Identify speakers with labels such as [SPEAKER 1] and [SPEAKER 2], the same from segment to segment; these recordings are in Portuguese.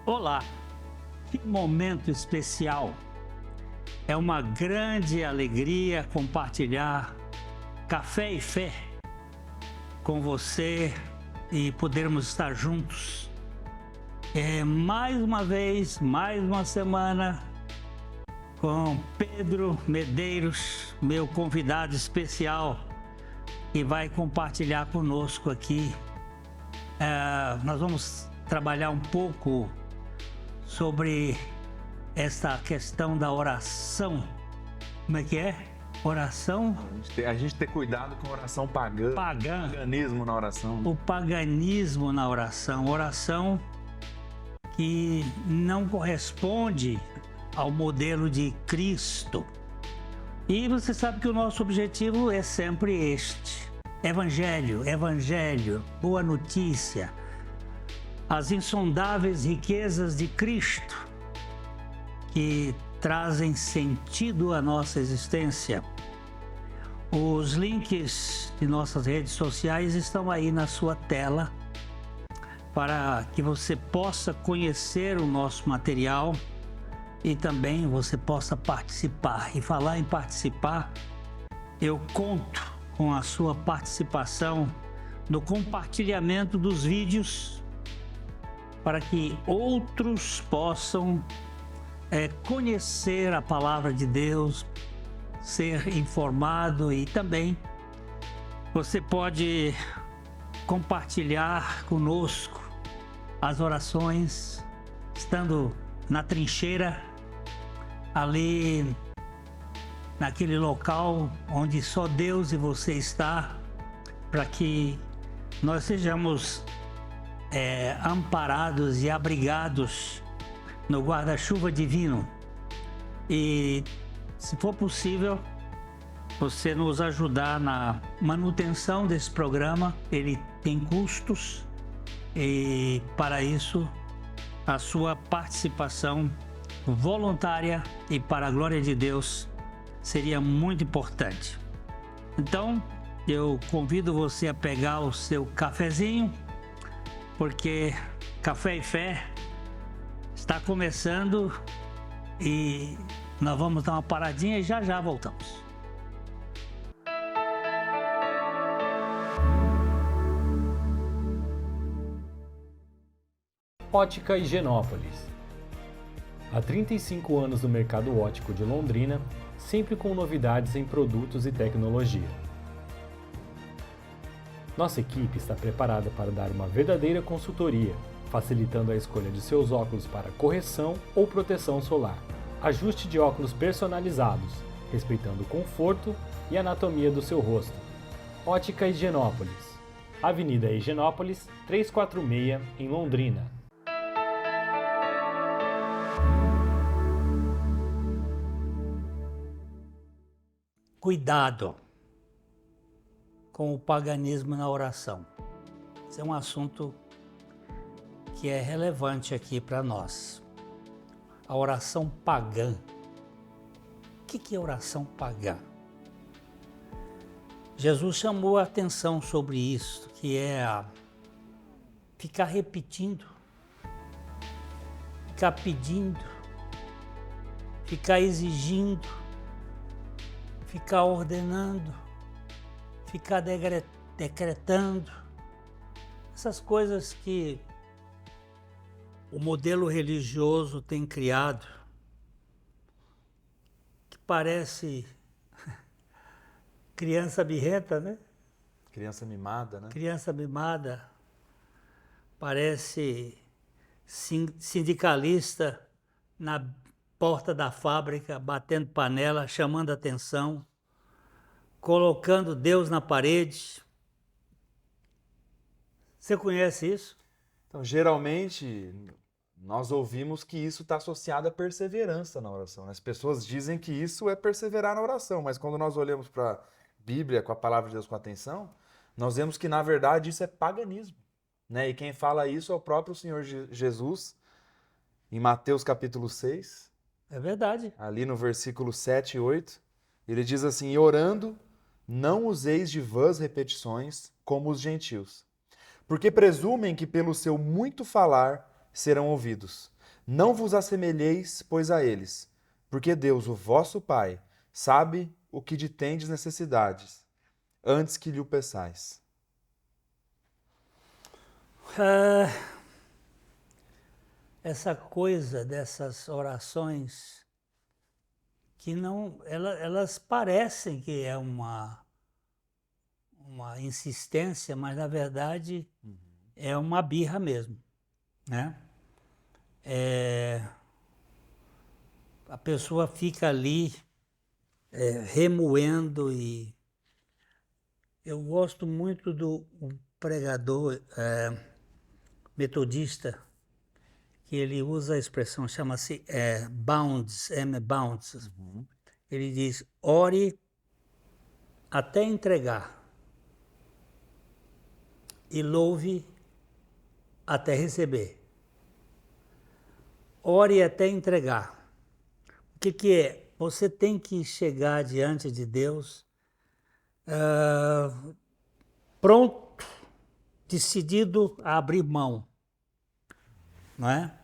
[SPEAKER 1] Olá, que momento especial! É uma grande alegria compartilhar café e fé com você e podermos estar juntos. Mais uma vez, mais uma semana com Pedro Medeiros, meu convidado especial, que vai compartilhar conosco aqui. Nós vamos trabalhar um pouco sobre essa questão da oração. Como é que é? Oração
[SPEAKER 2] A gente ter cuidado com a oração pagã. Paganismo na oração.
[SPEAKER 1] O paganismo na oração. Oração que não corresponde ao modelo de Cristo. E você sabe que o nosso objetivo é sempre este: Evangelho, boa notícia, as insondáveis riquezas de Cristo que trazem sentido à nossa existência. Os links de nossas redes sociais estão aí na sua tela para que você possa conhecer o nosso material e também você possa participar. E falar em participar, eu conto com a sua participação no compartilhamento dos vídeos para que outros possam conhecer a palavra de Deus, ser informado, e também você pode compartilhar conosco as orações, estando na trincheira, ali naquele local onde só Deus e você está, para que nós sejamos amparados e abrigados no guarda-chuva divino. E, se for possível, você nos ajudar na manutenção desse programa. Ele tem custos e, para isso, a sua participação voluntária e para a glória de Deus seria muito importante. Então, eu convido você a pegar o seu cafezinho, porque Café e Fé está começando e nós vamos dar uma paradinha e já voltamos.
[SPEAKER 3] Ótica Higienópolis. Há 35 anos no mercado óptico de Londrina, sempre com novidades em produtos e tecnologia. Nossa equipe está preparada para dar uma verdadeira consultoria, facilitando a escolha de seus óculos para correção ou proteção solar. Ajuste de óculos personalizados, respeitando o conforto e anatomia do seu rosto. Ótica Higienópolis. Avenida Higienópolis, 346, em Londrina.
[SPEAKER 1] Cuidado com o paganismo na oração. Esse é um assunto que é relevante aqui para nós. A oração pagã. O que é oração pagã? Jesus chamou a atenção sobre isso, que é ficar repetindo, ficar pedindo, ficar exigindo, ficar ordenando, ficar decretando. Essas coisas que o modelo religioso tem criado, que parece criança birrenta, né?
[SPEAKER 2] Criança mimada, né?
[SPEAKER 1] Criança mimada, parece sindicalista na porta da fábrica, batendo panela, chamando atenção, colocando Deus na parede. Você conhece isso?
[SPEAKER 2] Então, geralmente, nós ouvimos que isso está associado à perseverança na oração. As pessoas dizem que isso é perseverar na oração, mas quando nós olhamos para a Bíblia, com a palavra de Deus com atenção, nós vemos que, na verdade, isso é paganismo, né? E quem fala isso é o próprio Senhor Jesus, em Mateus capítulo 6.
[SPEAKER 1] É verdade.
[SPEAKER 2] Ali no versículo 7 e 8, ele diz assim: e orando, não useis de vãs repetições, como os gentios, porque presumem que pelo seu muito falar serão ouvidos. Não vos assemelheis, pois, a eles, porque Deus, o vosso Pai, sabe o que de tendes necessidades, antes que lhe o peçais.
[SPEAKER 1] Essa coisa dessas orações que não, elas parecem que é uma insistência, mas na verdade é uma birra mesmo, né? A pessoa fica ali remoendo e eu gosto muito do pregador metodista, que ele usa a expressão, chama-se bounds, bounds. Ele diz, ore até entregar e louve até receber. Ore até entregar. O que é? Você tem que chegar diante de Deus pronto, decidido a abrir mão, não é?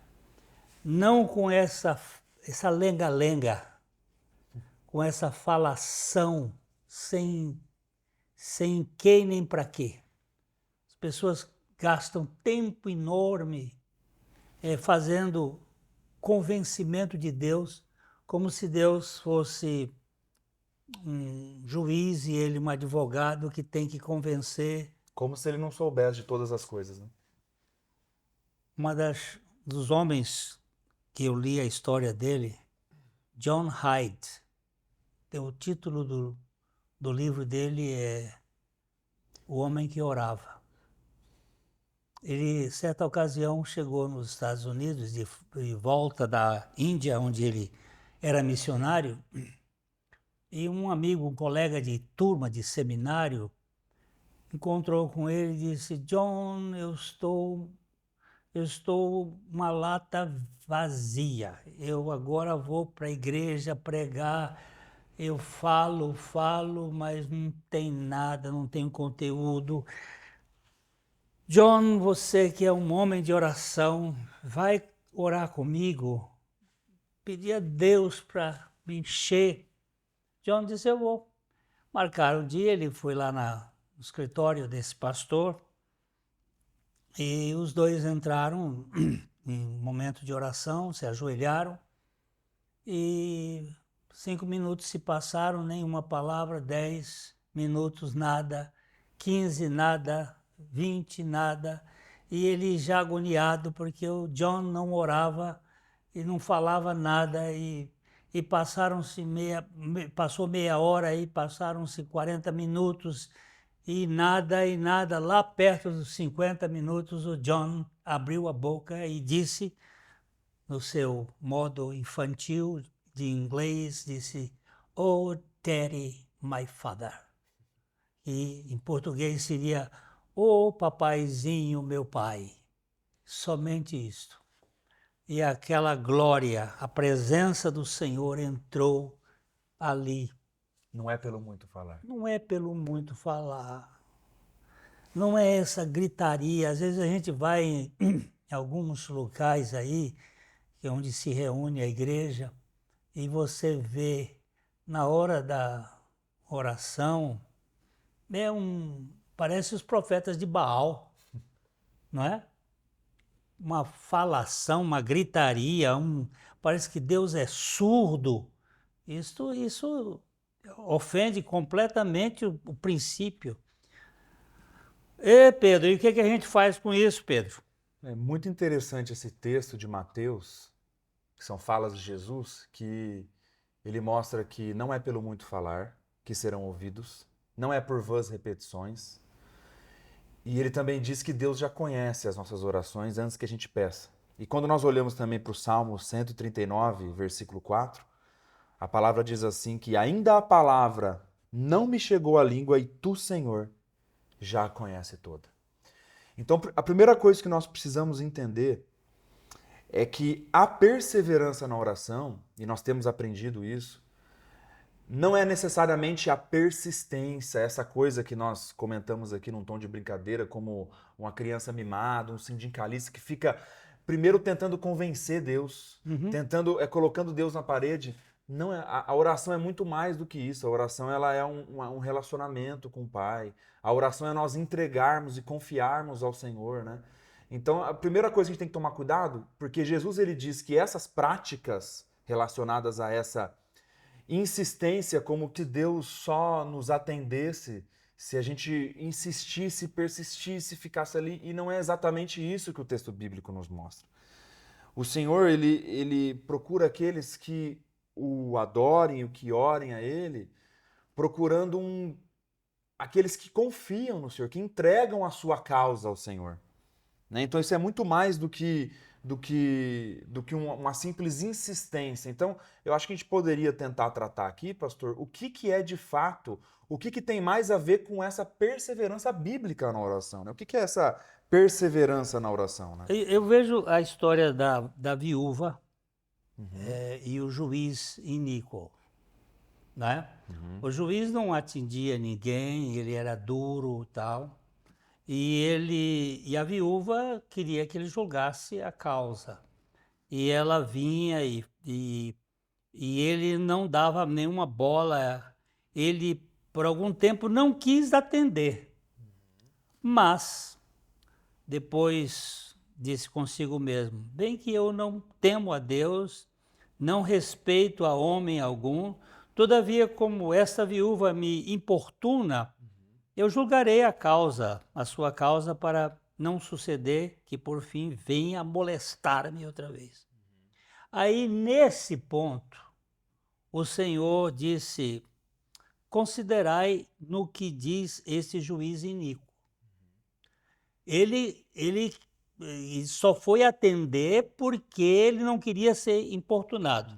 [SPEAKER 1] Não com essa lenga-lenga, com essa falação sem quê nem para quê. As pessoas gastam tempo enorme fazendo convencimento de Deus, como se Deus fosse um juiz e ele um advogado que tem que convencer.
[SPEAKER 2] Como se ele não soubesse de todas as coisas, né?
[SPEAKER 1] Dos homens que eu li a história dele, John Hyde, o título do livro dele é O Homem que Orava. Ele, certa ocasião, chegou nos Estados Unidos, de volta da Índia, onde ele era missionário, e um amigo, um colega de turma, de seminário, encontrou com ele e disse, John, eu estou uma lata vazia, eu agora vou para a igreja pregar, eu falo, mas não tem nada, não tenho conteúdo. John, você que é um homem de oração, vai orar comigo, pedir a Deus para me encher. John disse, eu vou. Marcaram um dia, ele foi lá no escritório desse pastor e os dois entraram em um momento de oração, se ajoelharam e 5 minutos se passaram, nenhuma palavra, 10 minutos, nada, 15, nada, 20, nada, e ele já agoniado porque o John não orava e não falava nada e passou meia hora e passaram-se 40 minutos e nada, lá perto dos 50 minutos o John abriu a boca e disse, no seu modo infantil de inglês, disse, "Oh, Daddy, my father." E em português seria, "Oh, papaizinho, meu pai." Somente isto. E aquela glória, a presença do Senhor entrou ali.
[SPEAKER 2] Não é pelo muito falar.
[SPEAKER 1] Não é pelo muito falar. Não é essa gritaria. Às vezes a gente vai em alguns locais aí, onde se reúne a igreja, e você vê, na hora da oração, parece os profetas de Baal, não é? Uma falação, uma gritaria, parece que Deus é surdo. Isso ofende completamente o princípio. Pedro, e o que a gente faz com isso, Pedro?
[SPEAKER 2] É muito interessante esse texto de Mateus, que são falas de Jesus, que ele mostra que não é pelo muito falar que serão ouvidos, não é por vãs repetições. E ele também diz que Deus já conhece as nossas orações antes que a gente peça. E quando nós olhamos também para o Salmo 139, versículo 4, a palavra diz assim que ainda a palavra não me chegou à língua e tu, Senhor, já a conhece toda. Então, a primeira coisa que nós precisamos entender é que a perseverança na oração, e nós temos aprendido isso, não é necessariamente a persistência, essa coisa que nós comentamos aqui num tom de brincadeira, como uma criança mimada, um sindicalista que fica primeiro tentando convencer Deus, colocando Deus na parede. Não, a oração é muito mais do que isso. A oração ela é um relacionamento com o Pai. A oração é nós entregarmos e confiarmos ao Senhor, né? Então, a primeira coisa que a gente tem que tomar cuidado, porque Jesus ele diz que essas práticas relacionadas a essa insistência, como que Deus só nos atendesse se a gente insistisse, persistisse, ficasse ali, e não é exatamente isso que o texto bíblico nos mostra. O Senhor, ele procura aqueles que o adorem, o que orem a Ele, procurando aqueles que confiam no Senhor, que entregam a sua causa ao Senhor. Né? Então isso é muito mais do que uma simples insistência. Então eu acho que a gente poderia tentar tratar aqui, pastor, o que é de fato, o que tem mais a ver com essa perseverança bíblica na oração, né? O que é essa perseverança na oração, né?
[SPEAKER 1] Eu vejo a história da viúva e o juiz iníquo, né? O juiz não atendia ninguém, ele era duro e tal, e a viúva queria que ele julgasse a causa. E ela vinha e ele não dava nenhuma bola, ele por algum tempo não quis atender, mas depois disse consigo mesmo, bem que eu não temo a Deus, não respeito a homem algum, todavia como esta viúva me importuna, eu julgarei a sua causa para não suceder que por fim venha molestar-me outra vez. Aí nesse ponto, o Senhor disse, considerai no que diz esse juiz iníquo. Ele só foi atender porque ele não queria ser importunado.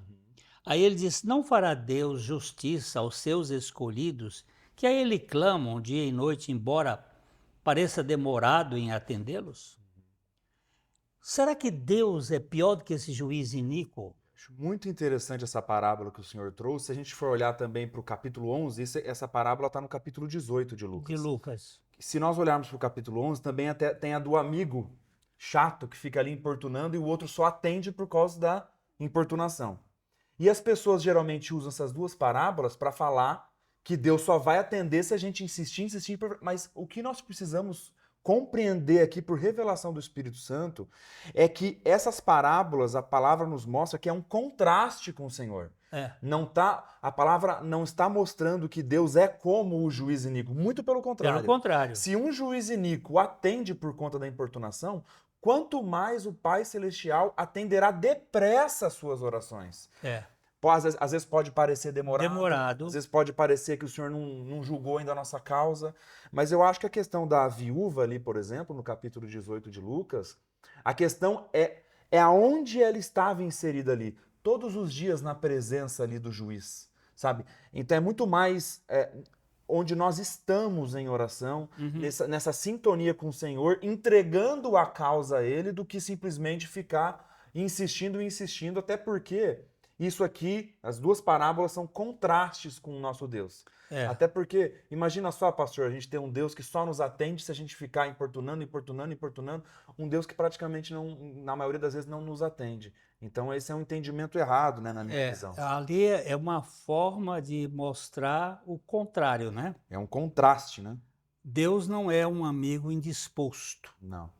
[SPEAKER 1] Aí ele disse, não fará Deus justiça aos seus escolhidos, que a ele clamam dia e noite, embora pareça demorado em atendê-los? Será que Deus é pior do que esse juiz iníquo?
[SPEAKER 2] Acho muito interessante essa parábola que o senhor trouxe. Se a gente for olhar também para o capítulo 11, essa parábola está no capítulo 18 de Lucas.
[SPEAKER 1] De Lucas.
[SPEAKER 2] Se nós olharmos para o capítulo 11, também até tem a do amigo chato que fica ali importunando e o outro só atende por causa da importunação. E as pessoas geralmente usam essas duas parábolas para falar que Deus só vai atender se a gente insistir, mas o que nós precisamos compreender aqui por revelação do Espírito Santo é que essas parábolas, a palavra nos mostra que é um contraste com o Senhor. A palavra não está mostrando que Deus é como o juiz iníquo, muito pelo contrário.
[SPEAKER 1] Pelo contrário.
[SPEAKER 2] Se um juiz iníquo atende por conta da importunação, quanto mais o Pai Celestial atenderá depressa as suas orações. Às vezes pode parecer demorado, às vezes pode parecer que o Senhor não julgou ainda a nossa causa, mas eu acho que a questão da viúva ali, por exemplo, no capítulo 18 de Lucas, a questão é aonde ela estava inserida ali, todos os dias na presença ali do juiz, sabe? Então é muito mais onde nós estamos em oração, nessa sintonia com o Senhor, entregando a causa a Ele, do que simplesmente ficar insistindo, até porque isso aqui, as duas parábolas são contrastes com o nosso Deus. Até porque, imagina só, pastor, a gente tem um Deus que só nos atende se a gente ficar importunando, um Deus que praticamente, na maioria das vezes, não nos atende. Então esse é um entendimento errado, né, na minha visão.
[SPEAKER 1] Ali é uma forma de mostrar o contrário, né?
[SPEAKER 2] É um contraste, né?
[SPEAKER 1] Deus não é um amigo indisposto.
[SPEAKER 2] Não.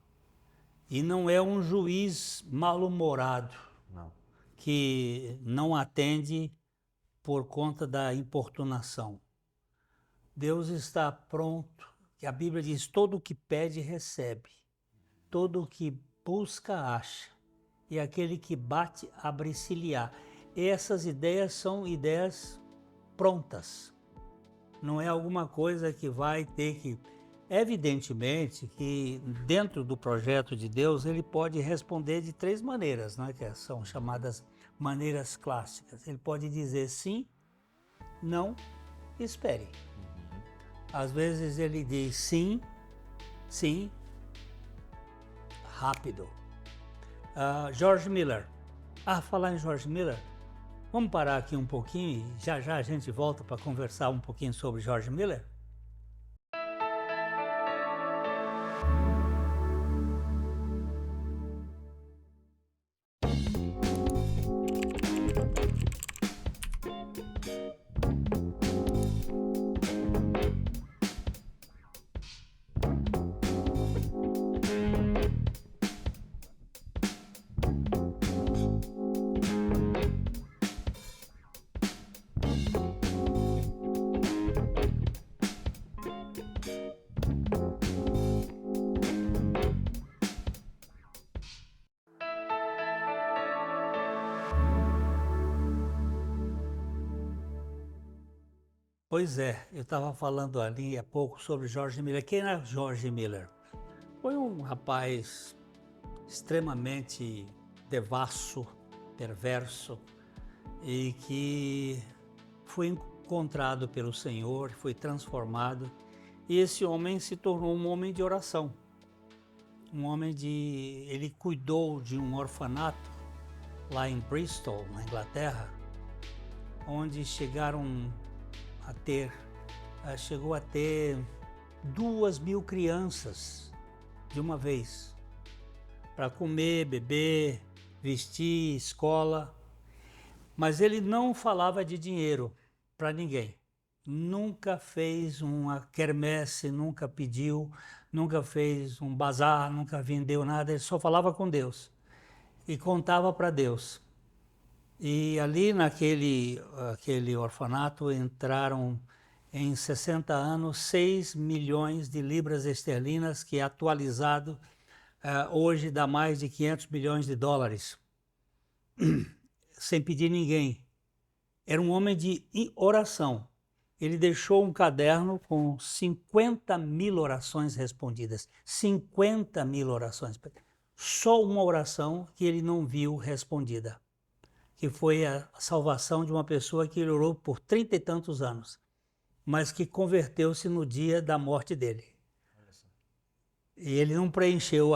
[SPEAKER 1] E não é um juiz mal-humorado.
[SPEAKER 2] Não.
[SPEAKER 1] Que não atende por conta da importunação. Deus está pronto, que a Bíblia diz, todo o que pede recebe, todo o que busca acha, e aquele que bate abre-se-lhe-á. Essas ideias são ideias prontas, não é alguma coisa que vai ter que... Evidentemente que dentro do projeto de Deus ele pode responder de três maneiras, né, que são chamadas maneiras clássicas. Ele pode dizer sim, não, espere. Às vezes ele diz sim, sim, rápido. George Miller. Falar em George Miller, vamos parar aqui um pouquinho e já a gente volta para conversar um pouquinho sobre George Miller? Pois é, eu estava falando ali há pouco sobre George Miller. Quem era George Miller? Foi um rapaz extremamente devasso, perverso, e que foi encontrado pelo Senhor, foi transformado, e esse homem se tornou um homem de oração. Ele cuidou de um orfanato lá em Bristol, na Inglaterra, onde chegou a ter 2.000 crianças de uma vez, para comer, beber, vestir, escola. Mas ele não falava de dinheiro para ninguém. Nunca fez uma quermesse, nunca pediu, nunca fez um bazar, nunca vendeu nada. Ele só falava com Deus e contava para Deus. E ali aquele orfanato entraram em 60 anos 6 milhões de libras esterlinas, que atualizado hoje dá mais de 500 milhões de dólares, sem pedir ninguém. Era um homem de oração. Ele deixou um caderno com 50.000 orações respondidas. 50.000 orações. Só uma oração que ele não viu respondida, que foi a salvação de uma pessoa que ele orou por 30 e tantos anos, mas que converteu-se no dia da morte dele. E ele não preencheu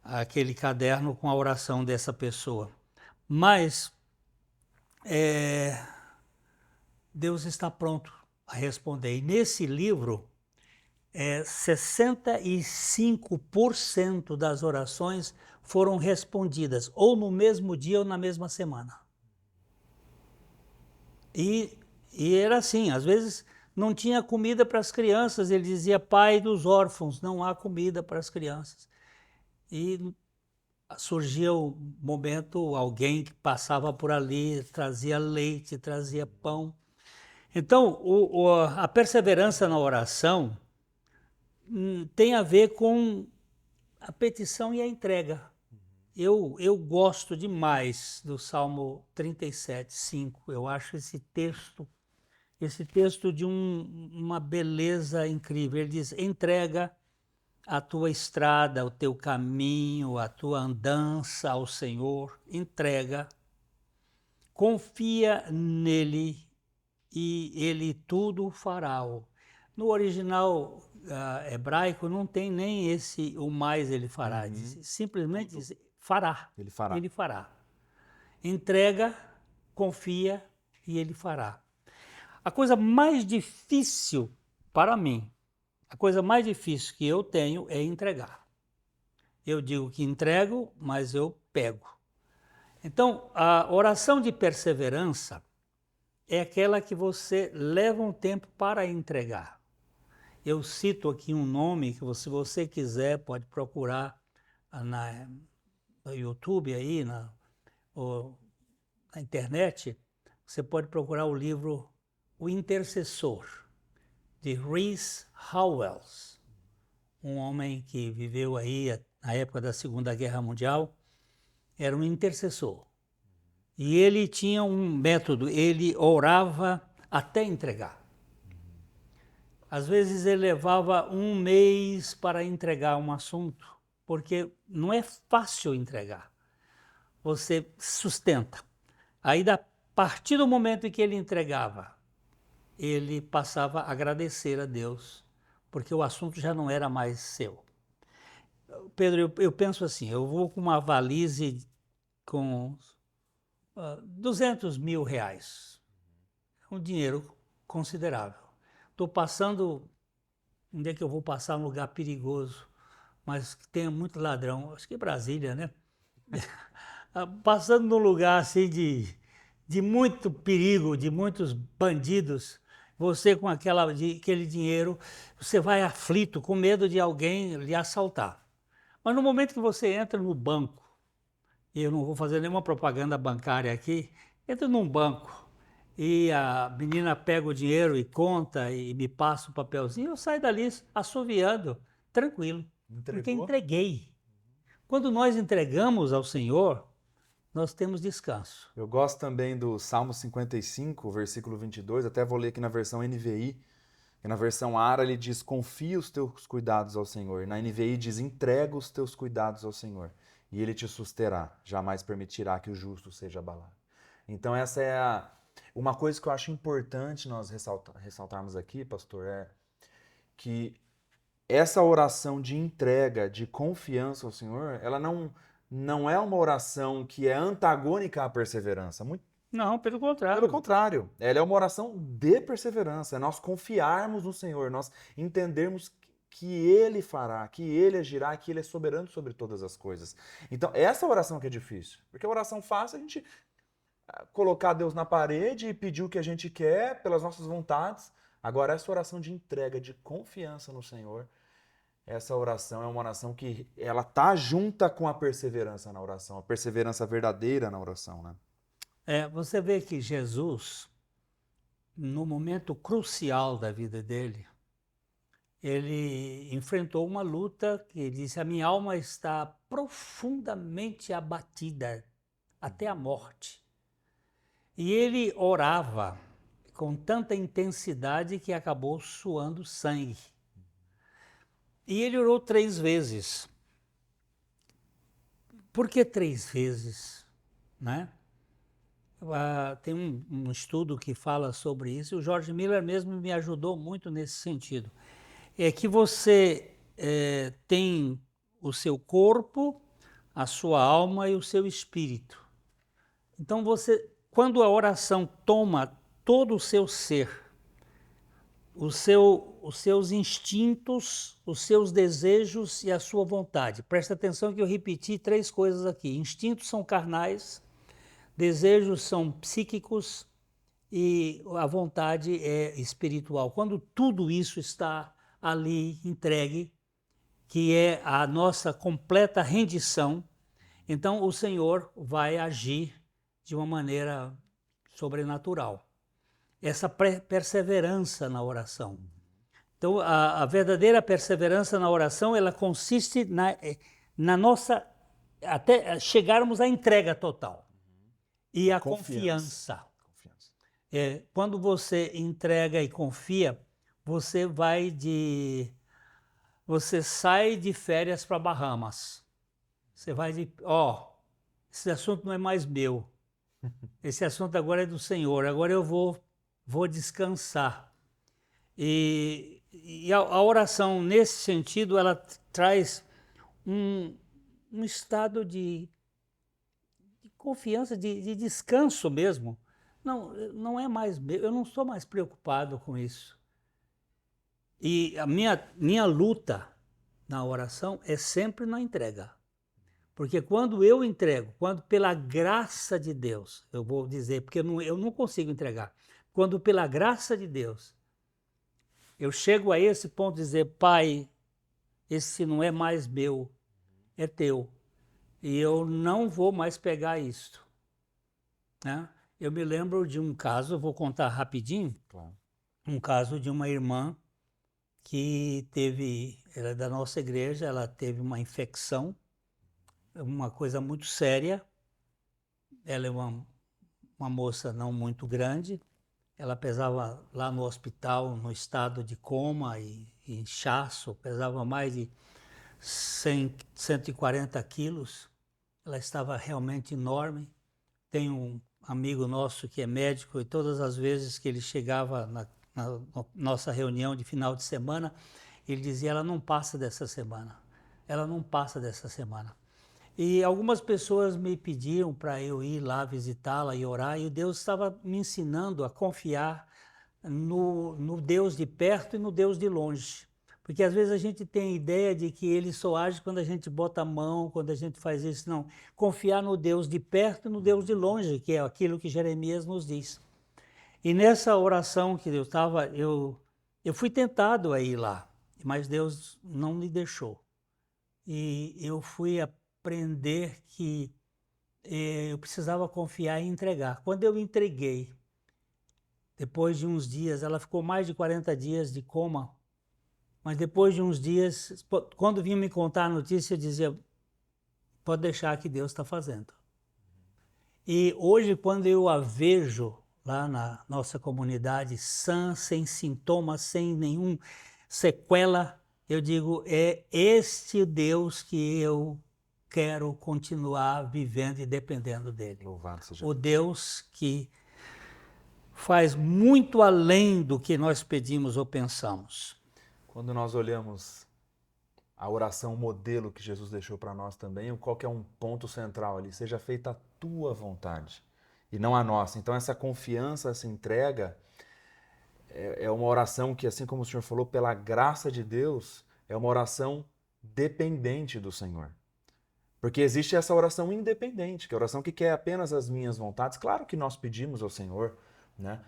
[SPEAKER 1] aquele caderno com a oração dessa pessoa. Mas Deus está pronto a responder. E nesse livro, 65% das orações foram respondidas, ou no mesmo dia ou na mesma semana. E era assim, às vezes não tinha comida para as crianças, ele dizia: pai dos órfãos, não há comida para as crianças. E surgia o momento, alguém que passava por ali, trazia leite, trazia pão. Então, a perseverança na oração tem a ver com a petição e a entrega. Eu gosto demais do Salmo 37, 5. Eu acho esse texto de uma beleza incrível. Ele diz: entrega a tua estrada, o teu caminho, a tua andança ao Senhor, entrega, confia nele e ele tudo fará. No original hebraico não tem nem o mais ele fará, simplesmente diz fará. Ele fará. Entrega, confia e ele fará. A coisa mais difícil para mim, a coisa mais difícil que eu tenho é entregar. Eu digo que entrego, mas eu pego. Então, a oração de perseverança é aquela que você leva um tempo para entregar. Eu cito aqui um nome que, se você quiser, pode procurar no YouTube, aí, na internet. Você pode procurar o livro O Intercessor, de Rees Howells, um homem que viveu aí na época da Segunda Guerra Mundial. Era um intercessor. E ele tinha um método, ele orava até entregar. Às vezes ele levava 1 mês para entregar um assunto, porque não é fácil entregar. Você sustenta. Aí, a partir do momento em que ele entregava, ele passava a agradecer a Deus, porque o assunto já não era mais seu. Pedro, eu penso assim, eu vou com uma valise com 200 mil reais, um dinheiro considerável. Estou passando, onde é que eu vou passar? Um lugar perigoso, mas que tenha muito ladrão, acho que é Brasília, né? Passando num lugar assim de muito perigo, de muitos bandidos, você com aquele dinheiro, você vai aflito, com medo de alguém lhe assaltar. Mas no momento que você entra no banco, e eu não vou fazer nenhuma propaganda bancária aqui, entra num banco e a menina pega o dinheiro e conta e me passa o papelzinho, eu saio dali assoviando, tranquilo, porque entreguei. Quando nós entregamos ao Senhor, nós temos descanso.
[SPEAKER 2] Eu gosto também do Salmo 55, versículo 22, até vou ler aqui na versão NVI, e na versão ARA ele diz, confia os teus cuidados ao Senhor. Na NVI diz, entrega os teus cuidados ao Senhor, e ele te susterá, jamais permitirá que o justo seja abalado. Então essa é uma coisa que eu acho importante nós ressaltarmos aqui, pastor, é que essa oração de entrega, de confiança ao Senhor, ela não é uma oração que é antagônica à perseverança.
[SPEAKER 1] Não, pelo contrário.
[SPEAKER 2] Pelo contrário, ela é uma oração de perseverança. É nós confiarmos no Senhor, nós entendermos que Ele fará, que Ele agirá, que Ele é soberano sobre todas as coisas. Então, essa oração que é difícil. Porque a oração fácil é a gente colocar Deus na parede e pedir o que a gente quer pelas nossas vontades. Agora, essa oração de entrega, de confiança no Senhor, essa oração é uma oração que ela tá junta com a perseverança na oração, a perseverança verdadeira na oração, né?
[SPEAKER 1] Você vê que Jesus, no momento crucial da vida dele, ele enfrentou uma luta que ele disse, a minha alma está profundamente abatida até a morte. E ele orava com tanta intensidade que acabou suando sangue. E ele orou 3 vezes. Por que 3 vezes? Né? Tem um estudo que fala sobre isso, e o George Miller mesmo me ajudou muito nesse sentido. É que você tem o seu corpo, a sua alma e o seu espírito. Então quando a oração toma todo o seu ser, os seus instintos, os seus desejos e a sua vontade. Presta atenção que eu repeti 3 coisas aqui. Instintos são carnais, desejos são psíquicos e a vontade é espiritual. Quando tudo isso está ali entregue, que é a nossa completa rendição, então o Senhor vai agir de uma maneira sobrenatural. Essa perseverança na oração. Então, a verdadeira perseverança na oração, ela consiste na nossa, até chegarmos à entrega total. E a confiança. Quando você entrega e confia, você sai de férias para Bahamas. Você vai esse assunto não é mais meu. Esse assunto agora é do Senhor. Agora eu vou descansar. E a oração, nesse sentido, ela traz um estado de confiança, de descanso mesmo. Não é mais meu, eu não estou mais preocupado com isso. E a minha luta na oração é sempre na entrega. Porque quando eu entrego, quando pela graça de Deus, eu vou dizer, porque eu não consigo entregar, quando pela graça de Deus, eu chego a esse ponto de dizer, Pai, esse não é mais meu, é teu. E eu não vou mais pegar isto. Né? Eu me lembro de um caso, vou contar rapidinho,
[SPEAKER 2] Claro.
[SPEAKER 1] Um caso de uma irmã que ela é da nossa igreja, ela teve uma infecção, uma coisa muito séria. Ela é uma moça não muito grande, ela pesava lá no hospital, no estado de coma e inchaço, pesava mais de 140 quilos, ela estava realmente enorme. Tem um amigo nosso que é médico e todas as vezes que ele chegava na nossa reunião de final de semana, ele dizia, ela não passa dessa semana, ela não passa dessa semana. E algumas pessoas me pediram para eu ir lá visitá-la e orar, e Deus estava me ensinando a confiar no Deus de perto e no Deus de longe. Porque às vezes a gente tem a ideia de que ele só age quando a gente bota a mão, quando a gente faz isso. Não, confiar no Deus de perto e no Deus de longe, que é aquilo que Jeremias nos diz. E nessa oração que eu estava, eu fui tentado a ir lá, mas Deus não me deixou. E eu fui aprender que eu precisava confiar e entregar. Quando eu entreguei, depois de uns dias, ela ficou mais de 40 dias de coma, mas depois de uns dias, quando vinha me contar a notícia, eu dizia, pode deixar que Deus está fazendo. E hoje, quando eu a vejo lá na nossa comunidade, sã, sem sintomas, sem nenhum sequela, eu digo, é este Deus que eu quero continuar vivendo e dependendo dele.
[SPEAKER 2] Louvado seja
[SPEAKER 1] O Deus que faz muito além do que nós pedimos ou pensamos.
[SPEAKER 2] Quando nós olhamos a oração modelo que Jesus deixou para nós também, qual que é um ponto central ali? Seja feita a tua vontade e não a nossa. Então essa confiança, essa entrega é uma oração que, assim como o Senhor falou, pela graça de Deus, é uma oração dependente do Senhor. Porque existe essa oração independente, que é a oração que quer apenas as minhas vontades. Claro que nós pedimos ao Senhor, né,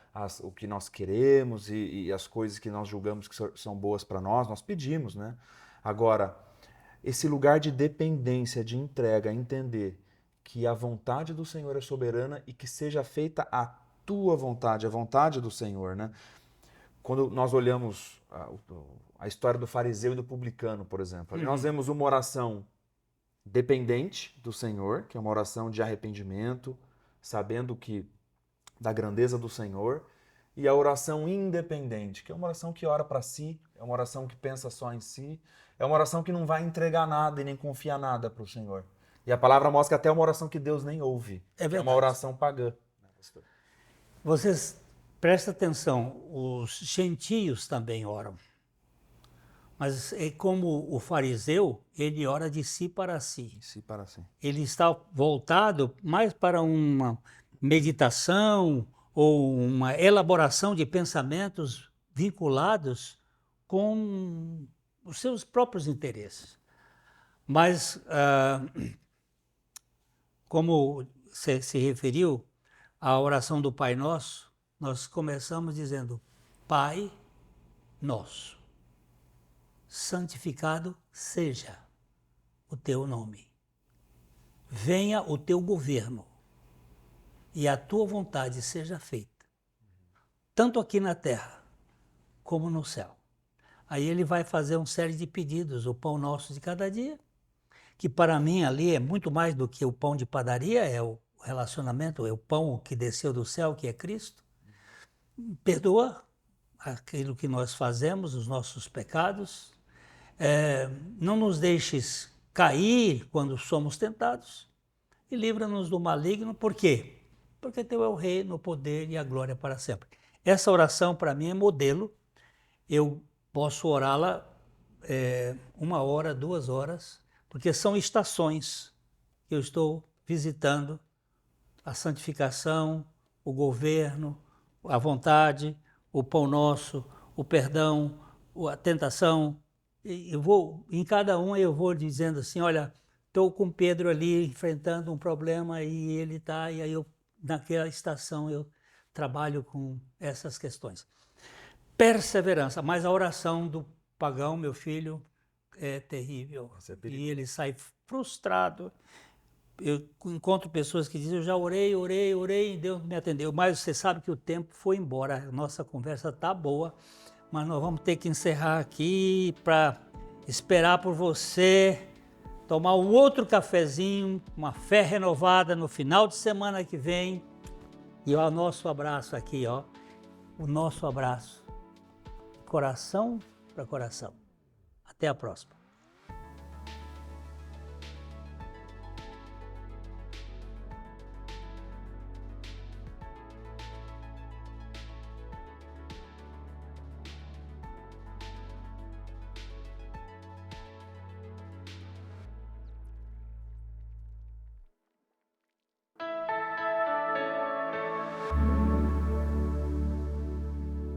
[SPEAKER 2] o que nós queremos e as coisas que nós julgamos que são boas para nós pedimos, né? Agora, esse lugar de dependência, de entrega, entender que a vontade do Senhor é soberana e que seja feita a tua vontade, a vontade do Senhor, né? Quando nós olhamos a história do fariseu e do publicano, por exemplo, ali nós vemos uma oração dependente do Senhor, que é uma oração de arrependimento, sabendo que da grandeza do Senhor, e a oração independente, que é uma oração que ora para si, é uma oração que pensa só em si, é uma oração que não vai entregar nada e nem confiar nada para o Senhor. E a palavra mostra que até é uma oração que Deus nem ouve.
[SPEAKER 1] É verdade.
[SPEAKER 2] É uma oração pagã.
[SPEAKER 1] Vocês prestem atenção, os gentios também oram. Mas é como o fariseu, ele ora de si para si.
[SPEAKER 2] De si para si.
[SPEAKER 1] Ele está voltado mais para uma meditação ou uma elaboração de pensamentos vinculados com os seus próprios interesses. Mas, como você se referiu à oração do Pai Nosso, nós começamos dizendo, Pai Nosso, santificado seja o teu nome. Venha o teu governo e a tua vontade seja feita, tanto aqui na terra como no céu. Aí ele vai fazer uma série de pedidos, o pão nosso de cada dia, que para mim ali é muito mais do que o pão de padaria, é o relacionamento, é o pão que desceu do céu, que é Cristo. Perdoa aquilo que nós fazemos, os nossos pecados. Não nos deixes cair quando somos tentados e livra-nos do maligno. Por quê? Porque teu é o reino, o poder e a glória para sempre. Essa oração para mim é modelo. Eu posso orá-la 1 hora, 2 horas, porque são estações que eu estou visitando, a santificação, o governo, a vontade, o pão nosso, o perdão, a tentação. Eu vou, em cada um eu vou dizendo assim, olha, estou com Pedro ali enfrentando um problema e ele está, e aí eu, naquela estação eu trabalho com essas questões. Perseverança, mas a oração do pagão, meu filho, é terrível. E ele sai frustrado. Eu encontro pessoas que dizem, eu já orei e Deus não me atendeu. Mas você sabe que o tempo foi embora, a nossa conversa está boa, mas nós vamos ter que encerrar aqui para esperar por você tomar um outro cafezinho, uma fé renovada no final de semana que vem. E o nosso abraço aqui, ó, o nosso abraço, coração para coração. Até a próxima.